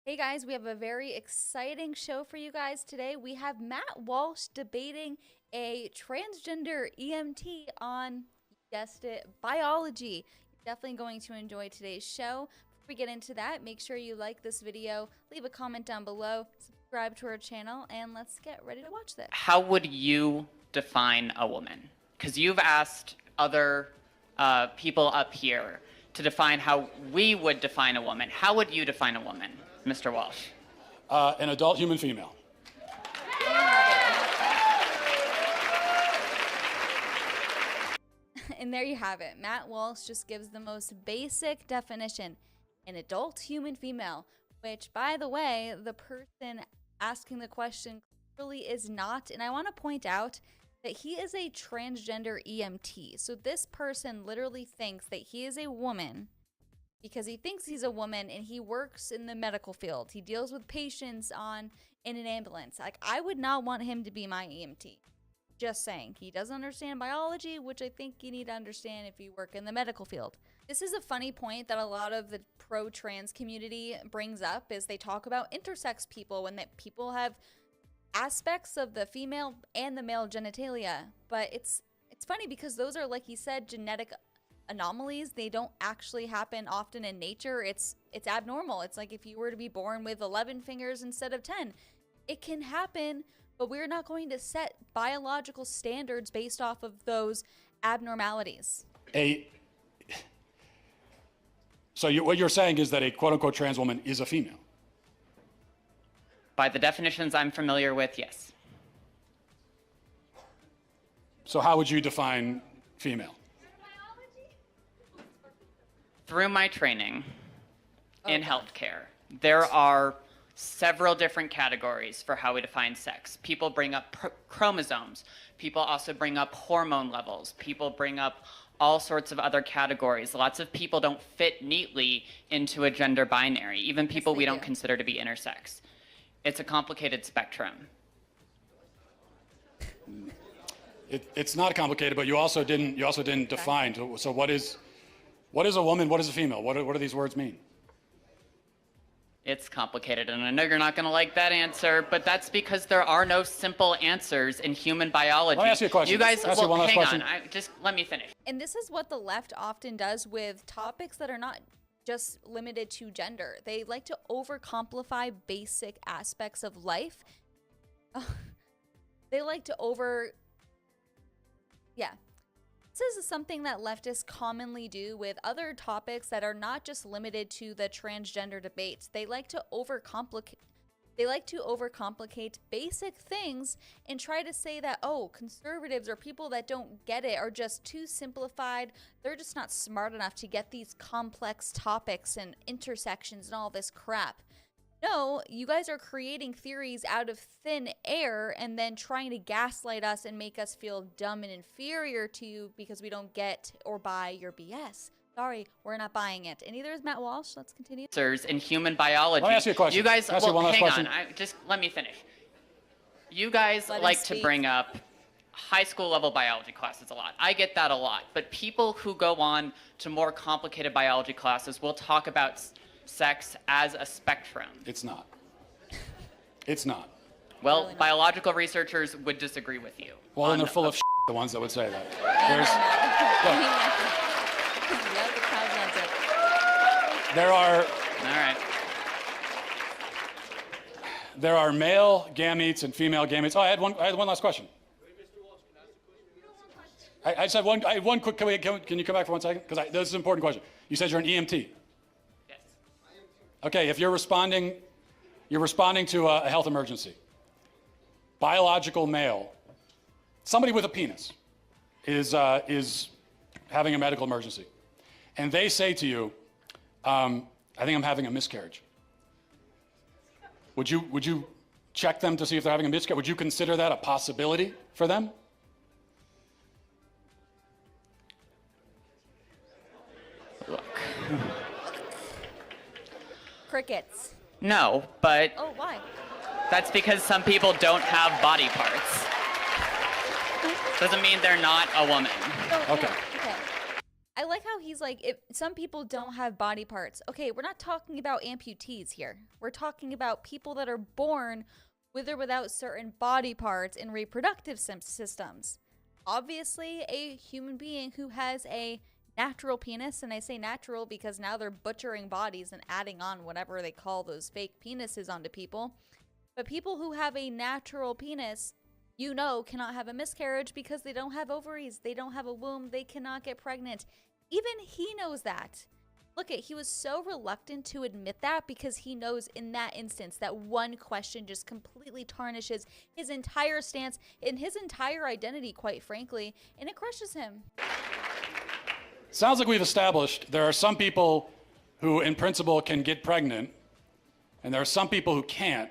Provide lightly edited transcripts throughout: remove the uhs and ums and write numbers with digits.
Hey guys, we have a very exciting show for you guys today. We have Matt Walsh debating a transgender EMT on, you guessed it, biology. You're definitely going to enjoy today's show. Before we get into that, make sure you like this video, leave a comment down below, subscribe to our channel, and let's get ready to watch this. How would you define a woman? Because you've asked other people up here to define how we would define a woman. How would you define a woman, Mr. Walsh? An adult human female. And there you have it. Matt Walsh just gives the most basic definition, an adult human female, which, by the way, the person asking the question clearly is not. And I want to point out that he is a transgender EMT. So this person literally thinks that he is a woman because he thinks he's a woman and he works in the medical field. He deals with patients in an ambulance. Like, I would not want him to be my EMT. Just saying. He doesn't understand biology, which I think you need to understand if you work in the medical field. This is a funny point that a lot of the pro-trans community brings up, is they talk about intersex people when that people have aspects of the female and the male genitalia. But it's funny because those are, like he said, genetic anomalies. They don't actually happen often in nature. It's abnormal. It's like if you were to be born with 11 fingers instead of 10. It can happen, but we're not going to set biological standards based off of those abnormalities. What you're saying is that a quote-unquote trans woman is a female? By the definitions I'm familiar with, yes. So how would you define female? Through my training in healthcare, there are several different categories for how we define sex. People bring up chromosomes. People also bring up hormone levels. People bring up all sorts of other categories. Lots of people don't fit neatly into a gender binary, even people we don't consider to be intersex. It's a complicated spectrum. It's not complicated, but you also didn't define. So what is a woman? What is a female? What do these words mean? It's complicated, and I know you're not going to like that answer, but that's because there are no simple answers in human biology. Let me ask you a question. You guys, Ask you one last hang question. on. Just let me finish. And this is what the left often does with topics that are not just limited to gender. They like to overcomplify basic aspects of life. They like to This is something that leftists commonly do with other topics that are not just limited to the transgender debates. They like to overcomplicate basic things and try to say that, oh, conservatives or people that don't get it are just too simplified. They're just not smart enough to get these complex topics and intersections and all this crap. No, you guys are creating theories out of thin air and then trying to gaslight us and make us feel dumb and inferior to you because we don't get or buy your BS. Sorry, we're not buying it. And neither is Matt Walsh. Let's continue. In human biology. Let me ask you a question. You guys, Can I ask you one last hang question? on. Just let me finish. You guys like to bring up high school level biology classes a lot. I get that a lot. But people who go on to more complicated biology classes will talk about sex as a spectrum. It's not. It's not. Well, Really not. Biological researchers would disagree with you. Well, then they're full of shit, the ones that would say that. There are male gametes and female gametes. Oh, I had one last question. I just had one quick. Can you come back for 1 second? Because this is an important question. You said you're an EMT. Yes. Okay, if you're responding to a health emergency. Biological male, somebody with a penis, is having a medical emergency, and they say to you, "I think I'm having a miscarriage." Would you check them to see if they're having a miscarriage? Would you consider that a possibility for them? Look. Crickets. No, but Oh, why? that's because some people don't have body parts. Doesn't mean they're not a woman. Oh, Okay. okay. I like how he's like, if some people don't have body parts. Okay, we're not talking about amputees here. We're talking about people that are born with or without certain body parts and reproductive systems. Obviously, a human being who has a natural penis, and I say natural because now they're butchering bodies and adding on whatever they call those fake penises onto people. But people who have a natural penis, you know, cannot have a miscarriage because they don't have ovaries, they don't have a womb, they cannot get pregnant. Even he knows that. Look at, he was so reluctant to admit that because he knows in that instance that one question just completely tarnishes his entire stance and his entire identity, quite frankly, and it crushes him. Sounds like we've established there are some people who, in principle, can get pregnant, and there are some people who can't.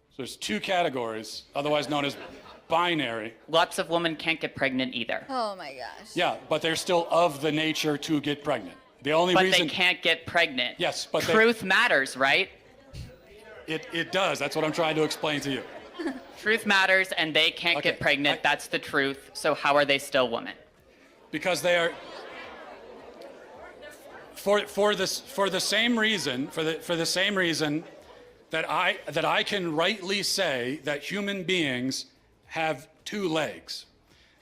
So there's two categories, otherwise known as binary. Lots of women can't get pregnant either. Oh my gosh. Yeah, but they're still of the nature to get pregnant. The only But reason they can't get pregnant. Yes, but truth matters, right? it does. That's what I'm trying to explain to you. Truth matters, and they can't get pregnant. That's the truth. So how are they still women? Because they are for the same reason that I can rightly say that human beings have two legs.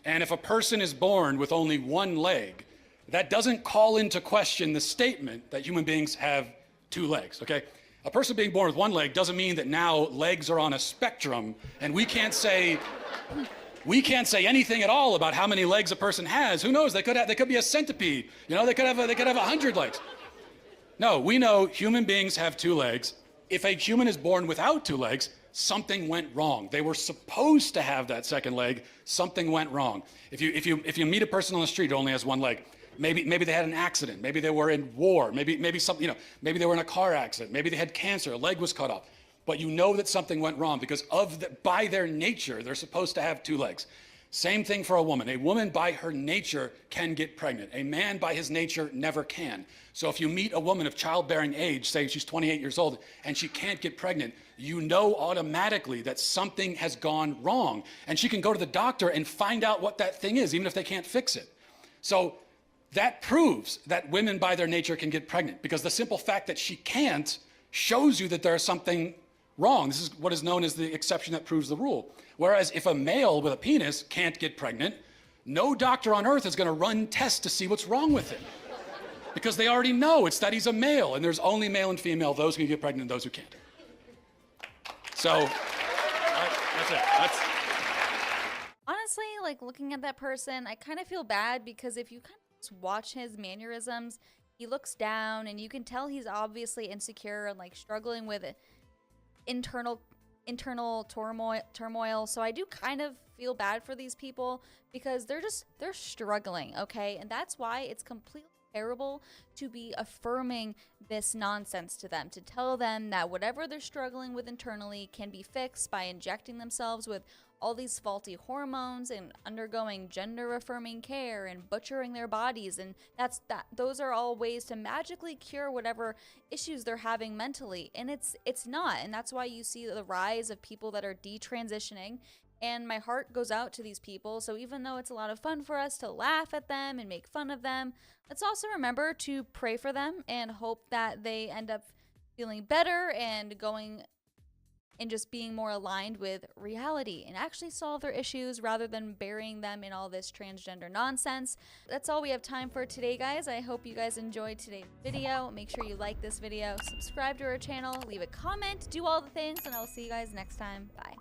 And if a person is born with only one leg, that doesn't call into question the statement that human beings have two legs, okay? A person being born with one leg doesn't mean that now legs are on a spectrum and we can't say anything at all about how many legs a person has. Who knows? They could be a centipede. You know, they could have 100 legs. No, we know human beings have two legs. If a human is born without two legs, something went wrong. They were supposed to have that second leg. Something went wrong. If you meet a person on the street who only has one leg, maybe they had an accident. Maybe they were in war. Maybe something, you know, maybe they were in a car accident. Maybe they had cancer. A leg was cut off. But you know that something went wrong because by their nature, they're supposed to have two legs. Same thing for a woman. A woman by her nature can get pregnant. A man by his nature never can. So if you meet a woman of childbearing age, say she's 28 years old, and she can't get pregnant, you know automatically that something has gone wrong. And she can go to the doctor and find out what that thing is, even if they can't fix it. So that proves that women by their nature can get pregnant, because the simple fact that she can't shows you that there's something wrong. This is what is known as the exception that proves the rule. Whereas if a male with a penis can't get pregnant, no doctor on earth is going to run tests to see what's wrong with him. Because they already know it's that he's a male, and there's only male and female, those who can get pregnant and those who can't. So, that's it. Honestly, like looking at that person, I kind of feel bad because if you kind of just watch his mannerisms, he looks down and you can tell he's obviously insecure and like struggling with internal turmoil. So I do kind of feel bad for these people because they're struggling, okay? And that's why it's completely terrible to be affirming this nonsense to them, to tell them that whatever they're struggling with internally can be fixed by injecting themselves with all these faulty hormones and undergoing gender affirming care and butchering their bodies, and those are all ways to magically cure whatever issues they're having mentally, and it's not. And that's why you see the rise of people that are detransitioning. And my heart goes out to these people. So even though it's a lot of fun for us to laugh at them and make fun of them, let's also remember to pray for them and hope that they end up feeling better and going and just being more aligned with reality and actually solve their issues rather than burying them in all this transgender nonsense. That's all we have time for today, guys. I hope you guys enjoyed today's video. Make sure you like this video, subscribe to our channel, leave a comment, do all the things, and I'll see you guys next time. Bye.